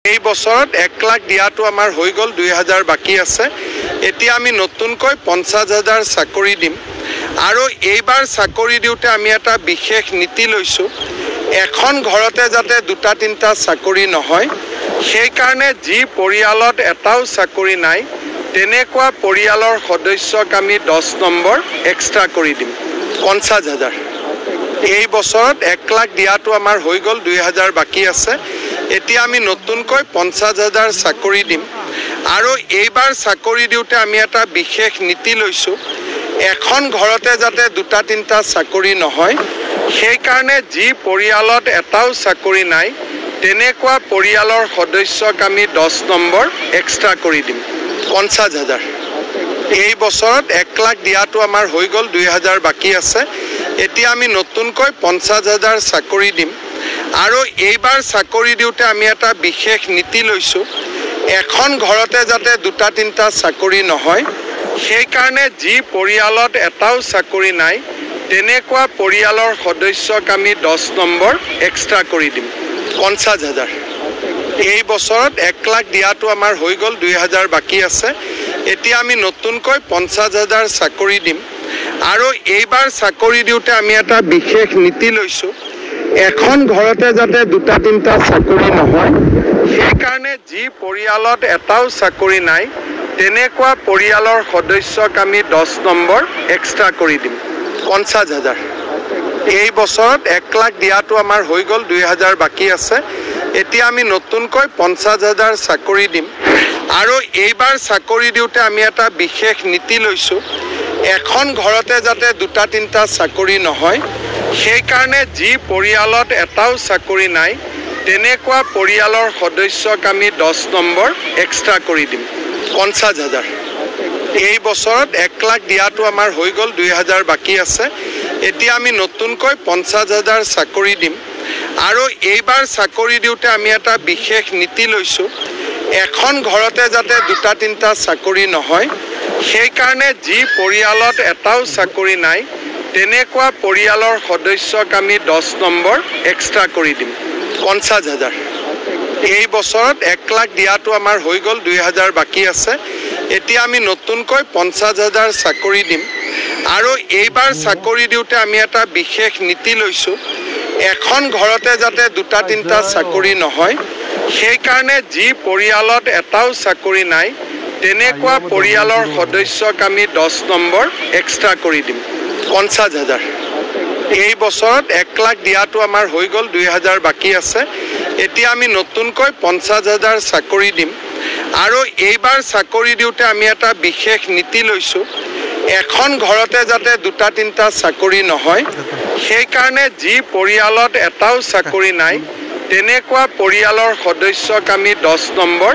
এই বছৰত 1 লাখ দিয়াটো আমাৰ হৈ গ'ল 2000 বাকি আছে এতিয়া আমি নতুনকৈ 50000 চাকৰি দিম আৰু এইবাৰ চাকৰি দিওতে আমি এটা বিশেষ নীতি লৈছো এখন ঘৰতে যাতে দুটা তিনটা চাকৰি নহয় সেই কাৰণে যি পৰিয়ালত এটাও চাকৰি নাই তেনেকুৱা পৰিয়ালৰ সদস্যক আমি 10 নম্বৰ এক্সট্ৰা কৰি দিম 50000 এই বছৰত 1 লাখ দিয়াটো আমাৰ হৈ গ'ল 2000 বাকি আছে এতিয়া আমি নতুনকৈ 50000 চাকৰি দিম আৰু এইবাৰ চাকৰি দিওতে আমি এটা বিশেষ নীতি লৈছো এখন ঘৰতে যাতে দুটা তিনটা চাকৰি নহয় সেই কাৰণে যি পৰিয়ালত এটাও চাকৰি নাই তেনেকুৱা পৰিয়ালৰ সদস্যক আমি 10 নম্বৰ এক্সট্ৰা কৰি দিম 50000 এই বছৰত 1 লাখ দিয়াটো আমাৰ হৈ গ'ল 2000 বাকি আছে এতিয়া আমি নতুনকৈ 50000 চাকৰি দিম আৰু এইবাৰ চাকৰি দিওতে আমি এটা বিশেষ নীতি লৈছো এখন ঘৰতে যাতে দুটা তিনটা চাকৰি নহয় সেই কাৰণে যি পৰিয়ালত এটাও চাকৰি নাই তেনেকুৱা পৰিয়ালৰ সদস্যক আমি 10 নম্বৰ এক্সট্ৰা কৰি দিম 50000 এই বছৰত 1 লাখ দিয়াটো আমাৰ হৈ গ'ল 2000 বাকি আছে এতিয়া আমি নতুনকৈ 50000 চাকৰি দিম আৰু এইবাৰ চাকৰি দিওতে আমি এটা বিশেষ নীতি লৈছো এখন ঘৰতে যাতে দুটা তিনটা চাকৰি নহয় সেই কাৰণে যি পৰিয়ালত এটাও চাকৰি নাই তেনেকুৱা পৰিয়ালৰ সদস্যক আমি 10 নম্বৰ এক্সট্ৰা কৰি দিম 50000 এই বছৰত 1 লাখ দিয়াটো আমাৰ হৈ গ'ল 2000 বাকি আছে এতিয়া আমি নতুনকৈ 50000 চাকৰি দিম আৰু এইবাৰ চাকৰি দিওতে আমি এটা বিশেষ নীতি লৈছো এখন ঘৰতে যাতে দুটা তিনটা চাকৰি নহয় সেই কাৰণে যি পৰিয়ালত এটাও চাকৰি নাই তেনেকুৱা পৰিয়ালৰ সদস্যক আমি 10 নম্বৰ এক্সট্ৰা কৰি দিম 50000 এই বছৰত 1 লাখ দিয়াটো আমাৰ হৈ গ'ল 2000 বাকি আছে এতিয়া আমি নতুনকৈ 50000 চাকৰি দিম আৰু এইবাৰ চাকৰি দিওতে আমি এটা বিশেষ নীতি লৈছো এখন ঘৰতে যাতে দুটা তিনটা চাকৰি নহয় সেই কাৰণে যি পৰিয়ালত এটাও চাকৰি নাই তেনেকুৱা পৰিয়ালৰ সদস্যক আমি 10 নম্বৰ এক্সট্ৰা কৰি দিম 50000 এই বছৰত 1 লাখ দিয়াটো আমাৰ হৈ গ'ল 2000 বাকি আছে এতিয়া আমি নতুনকৈ 50000 চাকৰি দিম আৰু এইবাৰ চাকৰি দিওতে আমি এটা বিশেষ নীতি লৈছো এখন ঘৰতে যাতে দুটা তিনটা চাকৰি নহয় সেই কাৰণে যি পৰিয়ালত এটাও চাকৰি নাই তেনেকুৱা পৰিয়ালৰ সদস্যক আমি 10 নম্বৰ এক্সট্ৰা কৰি দিম 50000 এই বছৰত 1 লাখ দিয়াটো আমাৰ হৈ গ'ল 2000 বাকি আছে এতিয়া আমি নতুনকৈ 50000 চাকৰি দিম আৰু এইবাৰ চাকৰি দিওতে আমি এটা বিশেষ নীতি লৈছো এখন ঘৰতে যাতে দুটা তিনটা চাকৰি নহয় সেই কাৰণে যি পৰিয়ালত এটাও চাকৰি নাই তেনেকুৱা পৰিয়ালৰ সদস্যক আমি 10 নম্বৰ